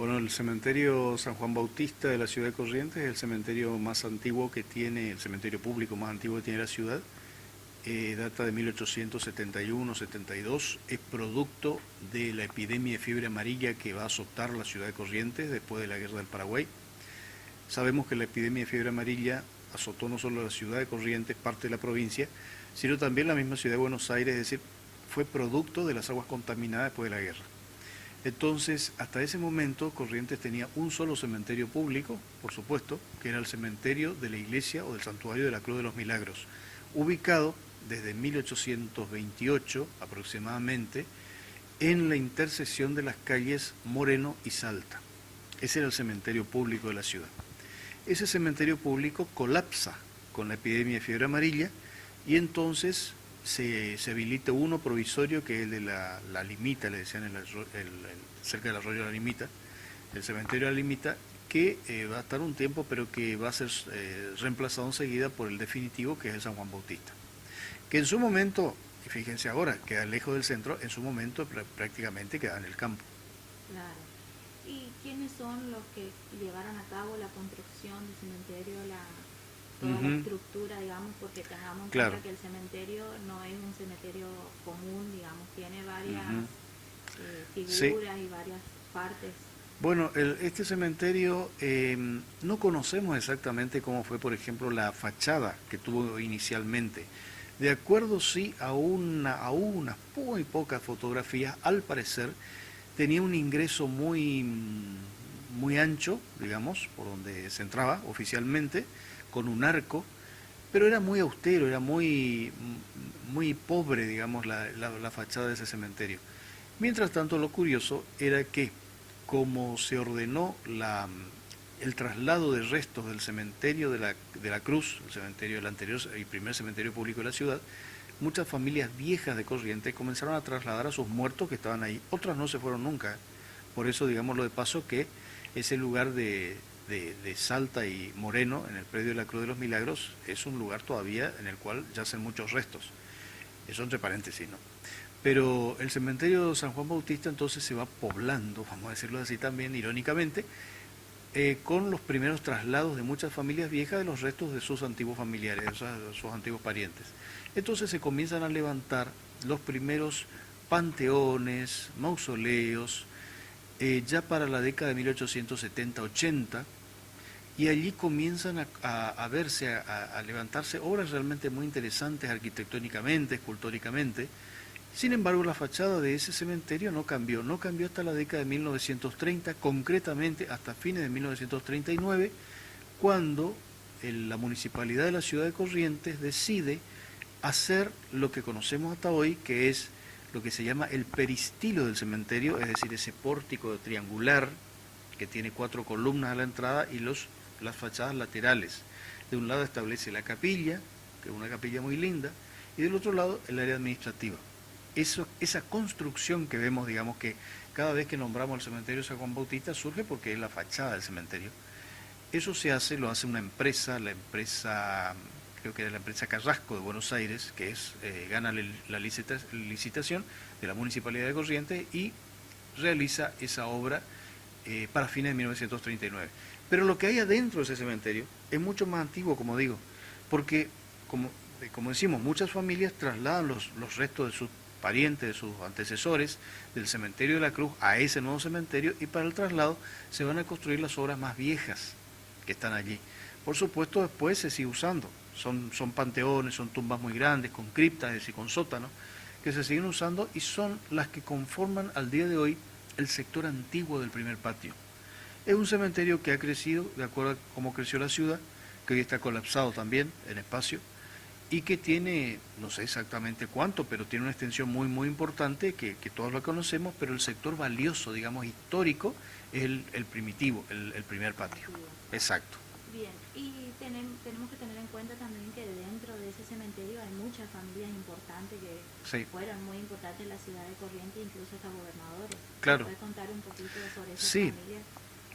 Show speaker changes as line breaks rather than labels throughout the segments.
Bueno, el cementerio San Juan Bautista de la ciudad de Corrientes es el cementerio más antiguo que tiene, el cementerio público más antiguo que tiene la ciudad. Data de 1871-72, es producto de la epidemia de fiebre amarilla que va a azotar la ciudad de Corrientes después de la guerra del Paraguay. Sabemos que la epidemia de fiebre amarilla azotó no solo la ciudad de Corrientes, parte de la provincia, sino también la misma ciudad de Buenos Aires, es decir, fue producto de las aguas contaminadas después de la guerra. Entonces, hasta ese momento, Corrientes tenía un solo cementerio público, por supuesto, que era el cementerio de la iglesia o del santuario de la Cruz de los Milagros, ubicado desde 1828 aproximadamente en la intersección de las calles Moreno y Salta. Ese era el cementerio público de la ciudad. Ese cementerio público colapsa con la epidemia de fiebre amarilla y entonces se habilita uno provisorio, que es el de la Limita, le decían cerca del arroyo de la Limita, el cementerio de la Limita, que va a estar un tiempo, pero que va a ser reemplazado enseguida por el definitivo, que es el San Juan Bautista, que en su momento, y fíjense ahora, queda lejos del centro, en su momento prácticamente queda en el campo.
Claro. ¿Y quiénes son los que llevaron a cabo la construcción del cementerio, toda la estructura, digamos, porque tengamos en cuenta que el cementerio no es un cementerio común, digamos, tiene varias figuras y varias partes?
Bueno, este cementerio no conocemos exactamente cómo fue, por ejemplo, la fachada que tuvo inicialmente. De acuerdo, sí, a unas muy pocas fotografías, al parecer tenía un ingreso muy ancho, digamos, por donde se entraba oficialmente, con un arco, pero era muy austero, era muy pobre, digamos, la fachada de ese cementerio. Mientras tanto, lo curioso era que, como se ordenó el traslado de restos del cementerio de la Cruz, el cementerio del anterior y primer cementerio público de la ciudad, muchas familias viejas de Corrientes comenzaron a trasladar a sus muertos que estaban ahí. Otras no se fueron nunca. Por eso, digámoslo de paso, que ese lugar de Salta y Moreno, en el predio de la Cruz de los Milagros, es un lugar todavía en el cual yacen muchos restos. Eso entre paréntesis, ¿no? Pero el cementerio de San Juan Bautista entonces se va poblando, vamos a decirlo así también, irónicamente, con los primeros traslados de muchas familias viejas de los restos de sus antiguos familiares, de sus antiguos parientes. Entonces se comienzan a levantar los primeros panteones, mausoleos, ya para la década de 1870-80, y allí comienzan a verse, a levantarse obras realmente muy interesantes arquitectónicamente, escultóricamente. Sin embargo, la fachada de ese cementerio no cambió hasta la década de 1930, concretamente hasta fines de 1939, cuando la municipalidad de la ciudad de Corrientes decide hacer lo que conocemos hasta hoy, que es lo que se llama el peristilo del cementerio, es decir, ese pórtico triangular que tiene 4 columnas a la entrada y las fachadas laterales. De un lado establece la capilla, que es una capilla muy linda, y del otro lado el área administrativa. Esa construcción que vemos, digamos, que cada vez que nombramos el cementerio de San Juan Bautista surge porque es la fachada del cementerio. Eso lo hace una empresa, creo que era la empresa Carrasco de Buenos Aires, que gana la licitación de la Municipalidad de Corrientes y realiza esa obra para fines de 1939. Pero lo que hay adentro de ese cementerio es mucho más antiguo, como digo, porque, como decimos, muchas familias trasladan los restos de sus parientes, de sus antecesores, del cementerio de la Cruz a ese nuevo cementerio, y para el traslado se van a construir las obras más viejas que están allí. Por supuesto, después se sigue usando. Son panteones, son tumbas muy grandes, con criptas, es decir, con sótanos, que se siguen usando y son las que conforman al día de hoy el sector antiguo del primer patio. Es un cementerio que ha crecido de acuerdo a cómo creció la ciudad, que hoy está colapsado también en espacio, y que tiene, no sé exactamente cuánto, pero tiene una extensión muy importante que todos lo conocemos, pero el sector valioso, digamos, histórico, es el primitivo, el primer patio. Exacto.
Bien, y tenemos que tener en cuenta también que dentro de ese cementerio hay muchas familias importantes que fueron muy importantes en la ciudad de Corrientes, incluso hasta gobernadores.
Claro.
¿Puedes contar un poquito sobre esas familias?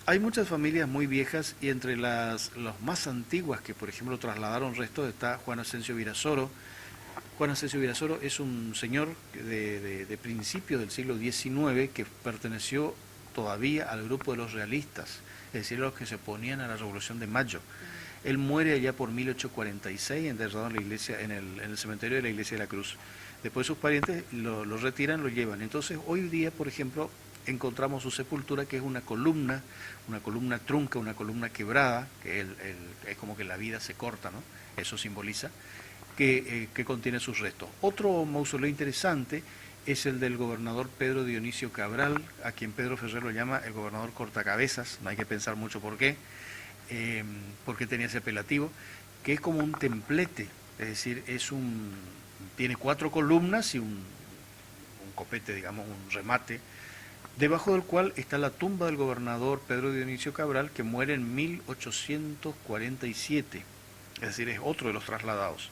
Hay muchas familias muy viejas y entre las más antiguas que, por ejemplo, trasladaron restos está Juan Asensio Virasoro. Juan Asensio Virasoro es un señor de principios del siglo XIX que perteneció todavía al grupo de los realistas, es decir, los que se oponían a la Revolución de Mayo. Él muere allá por 1846, enterrado en la iglesia, en el cementerio de la Iglesia de la Cruz. Después sus parientes lo retiran, lo llevan. Entonces, hoy día, por ejemplo, encontramos su sepultura, que es una columna trunca, una columna quebrada, que es como que la vida se corta, ¿no? Eso simboliza, que contiene sus restos. Otro mausoleo interesante es el del gobernador Pedro Dionisio Cabral, a quien Pedro Ferrer lo llama el gobernador cortacabezas, no hay que pensar mucho por qué tenía ese apelativo, que es como un templete, es decir, tiene 4 columnas y un copete, digamos, un remate, debajo del cual está la tumba del gobernador Pedro Dionisio Cabral, que muere en 1847, es decir, es otro de los trasladados.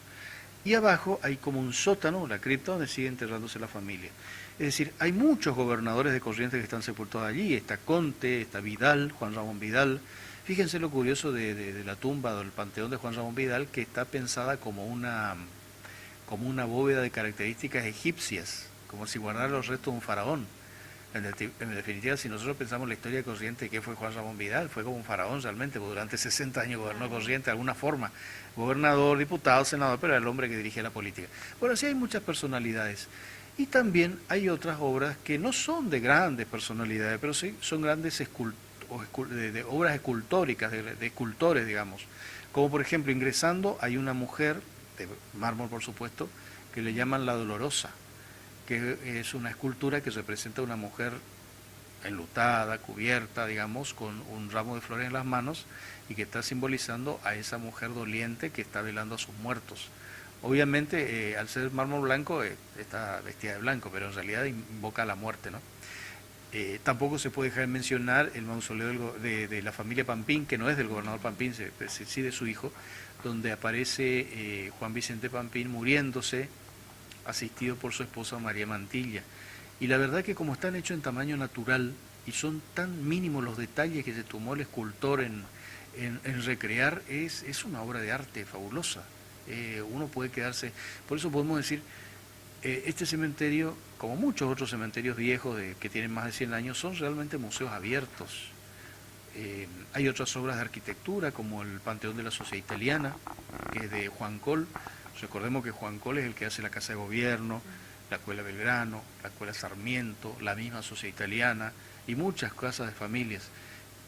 Y abajo hay como un sótano, la cripta, donde sigue enterrándose la familia. Es decir, hay muchos gobernadores de Corrientes que están sepultados allí. Está Conte, está Vidal, Juan Ramón Vidal. Fíjense lo curioso de la tumba del panteón de Juan Ramón Vidal, que está pensada como una bóveda de características egipcias, como si guardara los restos de un faraón. En definitiva, si nosotros pensamos la historia de Corrientes, ¿qué fue Juan Ramón Vidal? Fue como un faraón realmente, porque durante 60 años gobernó Corrientes de alguna forma. Gobernador, diputado, senador, pero era el hombre que dirigía la política. Bueno, sí hay muchas personalidades. Y también hay otras obras que no son de grandes personalidades, pero sí son grandes obras escultóricas, de escultores, digamos. Como por ejemplo, ingresando, hay una mujer, de mármol por supuesto, que le llaman la Dolorosa, que es una escultura que representa a una mujer enlutada, cubierta, digamos, con un ramo de flores en las manos y que está simbolizando a esa mujer doliente que está velando a sus muertos. Obviamente, al ser mármol blanco, está vestida de blanco, pero en realidad invoca a la muerte, ¿no? Tampoco se puede dejar de mencionar el mausoleo de la familia Pampín, que no es del gobernador Pampín, sí de su hijo, donde aparece Juan Vicente Pampín muriéndose, asistido por su esposa María Mantilla. Y la verdad que como están hechos en tamaño natural y son tan mínimos los detalles que se tomó el escultor en recrear, es una obra de arte fabulosa. Uno puede quedarse, por eso podemos decir, este cementerio, como muchos otros cementerios viejos que tienen más de 100 años, son realmente museos abiertos. Hay otras obras de arquitectura, como el Panteón de la Sociedad Italiana, que es de Juan Coll. Recordemos que Juan Coll es el que hace la Casa de Gobierno, la Escuela Belgrano, la Escuela Sarmiento, la misma Sociedad Italiana y muchas casas de familias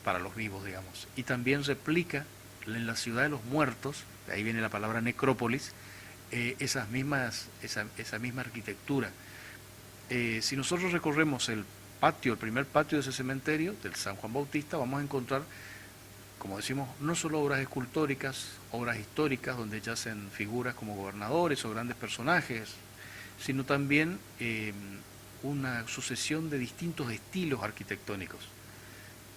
para los vivos, digamos. Y también replica en la Ciudad de los Muertos, de ahí viene la palabra necrópolis, esa misma arquitectura. Si nosotros recorremos el primer patio de ese cementerio, del San Juan Bautista, vamos a encontrar, como decimos, no solo obras escultóricas, obras históricas donde yacen figuras como gobernadores o grandes personajes, sino también una sucesión de distintos estilos arquitectónicos,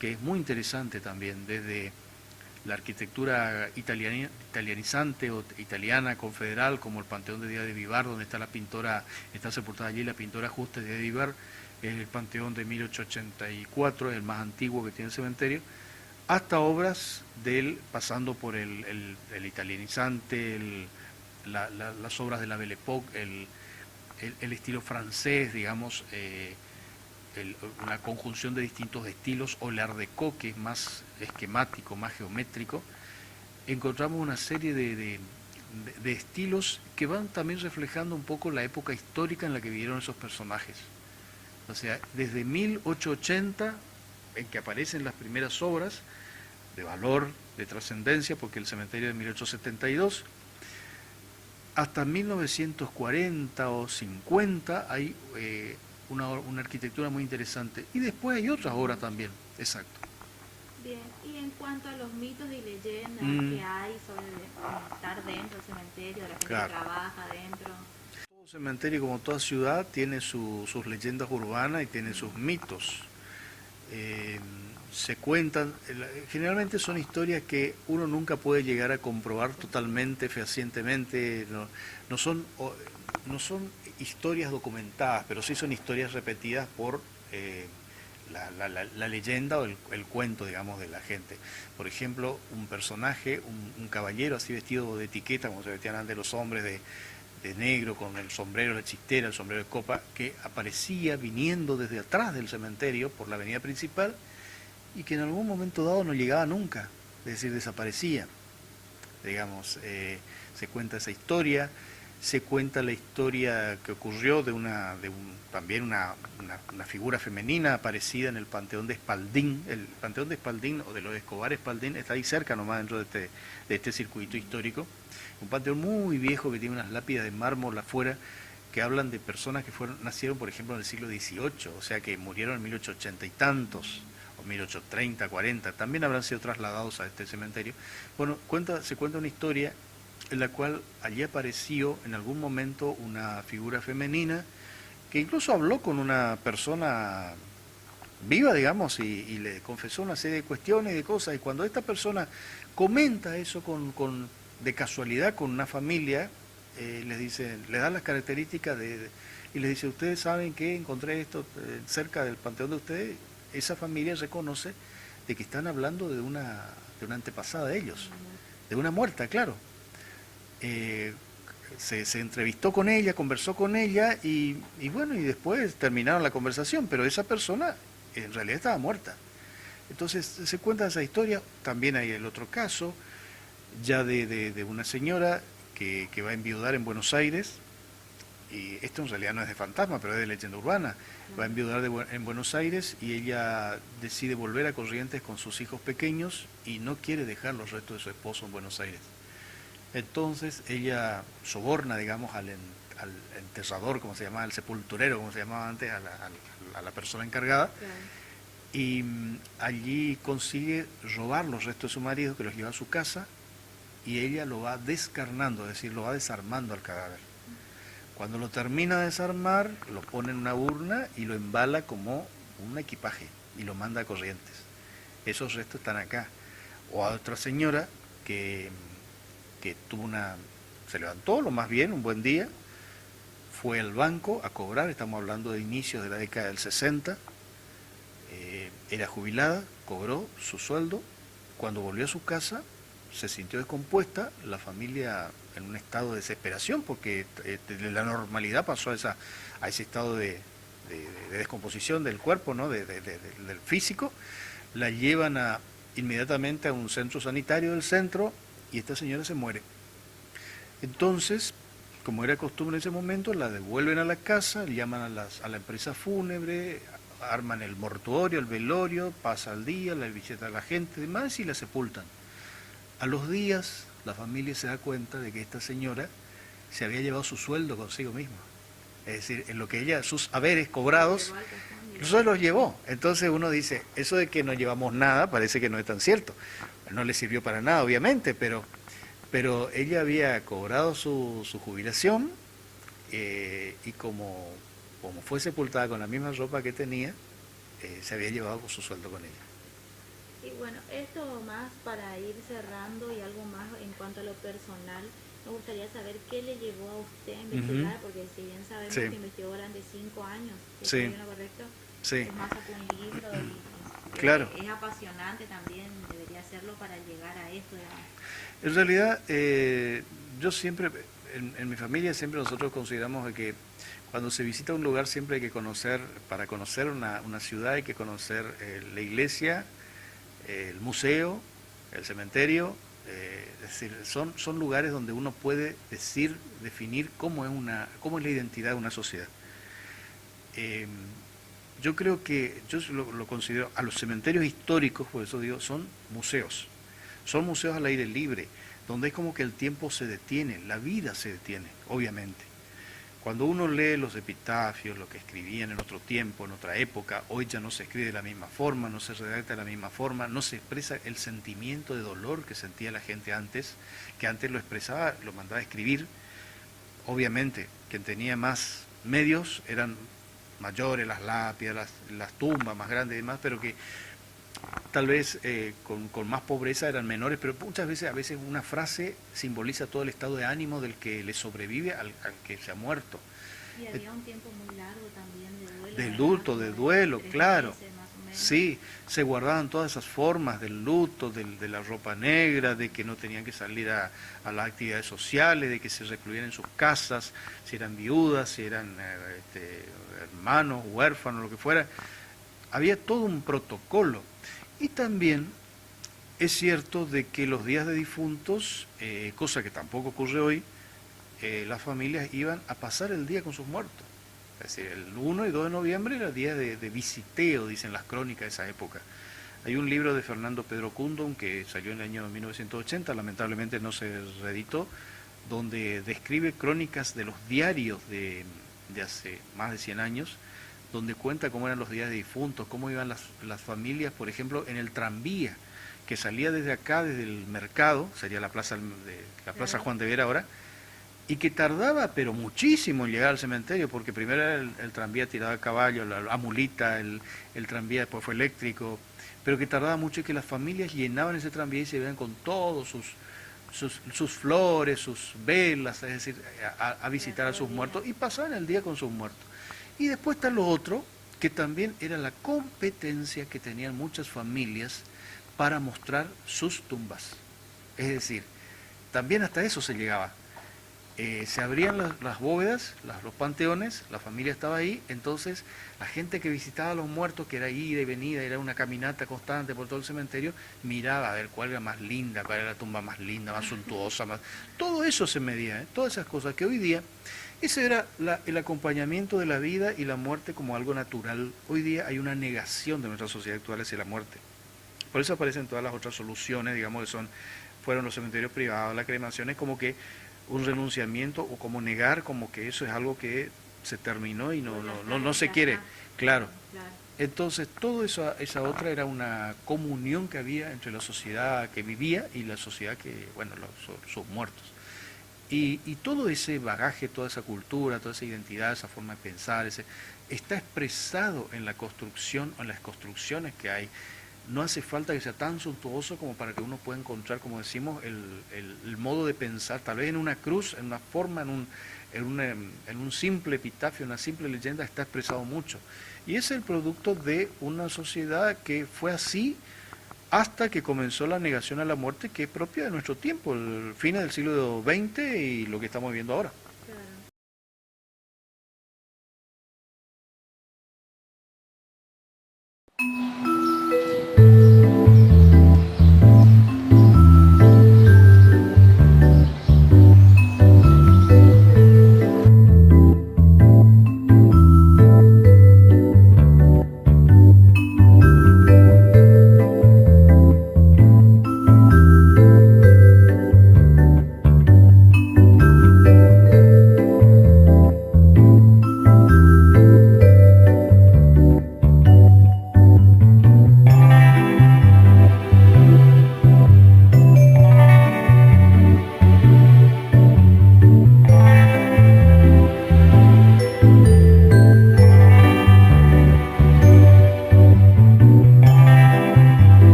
que es muy interesante también, desde la arquitectura italianizante o italiana confederal, como el Panteón de Díaz de Vivar, donde está está sepultada allí la pintora Justa de Díaz de Vivar, es el Panteón de 1884, es el más antiguo que tiene el cementerio, hasta obras pasando por el italianizante, las obras de la Belle Époque, el estilo francés, digamos, una conjunción de distintos estilos, o el Art Déco, que es más esquemático, más geométrico. Encontramos una serie de estilos que van también reflejando un poco la época histórica en la que vivieron esos personajes. O sea, desde 1880, en que aparecen las primeras obras de valor, de trascendencia, porque el cementerio de 1872, hasta 1940 o 50 hay una arquitectura muy interesante. Y después hay otras obras también, exacto.
Bien, y en cuanto a los mitos y leyendas que hay sobre estar dentro del cementerio, la gente que trabaja dentro.
Todo cementerio, como toda ciudad, tiene sus leyendas urbanas y tiene sus mitos. Se cuentan, generalmente son historias que uno nunca puede llegar a comprobar totalmente, fehacientemente, no son historias documentadas, pero sí son historias repetidas por la leyenda o el cuento, digamos, de la gente. Por ejemplo, un personaje, un caballero así vestido de etiqueta, como se vestían antes los hombres de negro con el sombrero, la chistera, el sombrero de copa, que aparecía viniendo desde atrás del cementerio por la avenida principal y que en algún momento dado no llegaba nunca, es decir, desaparecía. Digamos, se cuenta esa historia, se cuenta la historia que ocurrió también una figura femenina aparecida en el Panteón de Espaldín. El Panteón de Espaldín, o de los Escobar Espaldín, está ahí cerca nomás dentro de este circuito histórico. Un panteón muy viejo que tiene unas lápidas de mármol afuera que hablan de personas que nacieron, por ejemplo, en el siglo XVIII, o sea que murieron en 1880 y tantos, o 1830, 40, también habrán sido trasladados a este cementerio. Bueno, se cuenta una historia en la cual allí apareció en algún momento una figura femenina que incluso habló con una persona viva, digamos, y le confesó una serie de cuestiones y de cosas, y cuando esta persona comenta eso de casualidad con una familia, les dice, le da las características y les dice, ustedes saben que encontré esto cerca del panteón de ustedes. Esa familia reconoce de que están hablando de una antepasada de ellos, de una muerta, claro. Se entrevistó con ella, conversó con ella y bueno, y después terminaron la conversación, pero esa persona en realidad estaba muerta. Entonces se cuenta esa historia. También hay el otro caso ya de una señora que va a enviudar en Buenos Aires, y esto en realidad no es de fantasma, pero es de leyenda urbana. Va a enviudar en Buenos Aires y ella decide volver a Corrientes con sus hijos pequeños y no quiere dejar los restos de su esposo en Buenos Aires. Entonces ella soborna, digamos, al enterrador, como se llamaba, al sepulturero, como se llamaba antes, a la persona encargada, y allí consigue robar los restos de su marido, que los lleva a su casa, y ella lo va descarnando, es decir, lo va desarmando al cadáver. Cuando lo termina de desarmar, lo pone en una urna y lo embala como un equipaje y lo manda a Corrientes. Esos restos están acá. O a otra señora que se levantó lo más bien, un buen día, fue al banco a cobrar, estamos hablando de inicios de la década del 60, era jubilada, cobró su sueldo, cuando volvió a su casa se sintió descompuesta, la familia en un estado de desesperación, porque de la normalidad pasó a ese estado de descomposición del cuerpo, ¿no? del físico, la llevan inmediatamente a un centro sanitario del centro y esta señora se muere. Entonces, como era costumbre en ese momento, la devuelven a la casa, llaman a la empresa fúnebre, arman el mortuorio, el velorio, pasa el día, la visita a la gente y demás y la sepultan. A los días, la familia se da cuenta de que esta señora se había llevado su sueldo consigo misma. Es decir, en lo que ella, sus haberes cobrados, se los llevó. Entonces uno dice, eso de que no llevamos nada parece que no es tan cierto. No le sirvió para nada, obviamente, pero ella había cobrado su jubilación y como fue sepultada con la misma ropa que tenía, se había llevado su sueldo con ella.
Y bueno, esto más para ir cerrando y algo más en cuanto a lo personal, me gustaría saber qué le llevó a usted a investigar, porque si bien sabemos que investigó durante 5 años, ¿estoy bien lo correcto?
Sí.
Es más sacó un libro y
claro.
Es apasionante también, debería hacerlo para llegar a esto.
En realidad, yo siempre, en mi familia siempre nosotros consideramos que cuando se visita un lugar siempre hay que conocer, para conocer una ciudad hay que conocer la iglesia, el museo, el cementerio, es decir, son lugares donde uno puede definir cómo es la identidad de una sociedad. Yo creo que, yo lo considero, a los cementerios históricos, por eso digo, son museos al aire libre, donde es como que el tiempo se detiene, la vida se detiene, obviamente. Cuando uno lee los epitafios, lo que escribían en otro tiempo, en otra época, hoy ya no se escribe de la misma forma, no se redacta de la misma forma, no se expresa el sentimiento de dolor que sentía la gente antes, que antes lo expresaba, lo mandaba a escribir. Obviamente, quien tenía más medios eran mayores, las lápidas, las tumbas más grandes y demás, pero que tal vez con más pobreza eran menores, pero muchas veces, a veces una frase simboliza todo el estado de ánimo del que le sobrevive al que se ha muerto.
Y había un tiempo muy largo también de duelo.
De luto, de duelo, claro. Sí, se guardaban todas esas formas del luto, de la ropa negra, de que no tenían que salir a las actividades sociales, de que se recluían en sus casas, si eran viudas, si eran hermanos, huérfanos, lo que fuera. Había todo un protocolo. Y también es cierto de que los días de difuntos, cosa que tampoco ocurre hoy, las familias iban a pasar el día con sus muertos. Es decir, el 1 y 2 de noviembre era día de visiteo, dicen las crónicas de esa época. Hay un libro de Fernando Pedro Cundon que salió en el año 1980, lamentablemente no se reeditó, donde describe crónicas de los diarios de hace más de 100 años, donde cuenta cómo eran los días de difuntos, cómo iban las familias, por ejemplo, en el tranvía, que salía desde acá, desde el mercado, sería la plaza Juan de Vera ahora, y que tardaba pero muchísimo en llegar al cementerio, porque primero era el tranvía tirado a caballo, la mulita, el tranvía después fue eléctrico, pero que tardaba mucho y que las familias llenaban ese tranvía y se iban con todos sus flores, sus velas, es decir, a visitar a sus muertos, y pasaban el día con sus muertos. Y después está lo otro, que también era la competencia que tenían muchas familias para mostrar sus tumbas. Es decir, también hasta eso se llegaba. Se abrían las bóvedas, los panteones, la familia estaba ahí, entonces la gente que visitaba a los muertos, que era ida y venida, era una caminata constante por todo el cementerio, miraba a ver cuál era más linda, cuál era la tumba más linda, más suntuosa, todo eso se medía, todas esas cosas que hoy día, ese era el acompañamiento de la vida y la muerte como algo natural. Hoy día hay una negación de nuestra sociedad actual hacia la muerte. Por eso aparecen todas las otras soluciones, digamos, que fueron los cementerios privados, la cremación, es como que un renunciamiento o como negar como que eso es algo que se terminó y no se quiere, claro. Entonces todo eso, esa otra era una comunión que había entre la sociedad que vivía y la sociedad que, bueno, sus muertos. Y todo ese bagaje, toda esa cultura, toda esa identidad, esa forma de pensar, está expresado en la construcción o en las construcciones que hay. No hace falta que sea tan suntuoso como para que uno pueda encontrar, como decimos, el modo de pensar, tal vez en una cruz, en una forma, en un simple epitafio, una simple leyenda, está expresado mucho. Y es el producto de una sociedad que fue así hasta que comenzó la negación a la muerte, que es propia de nuestro tiempo, el fin del siglo XX y lo que estamos viendo ahora.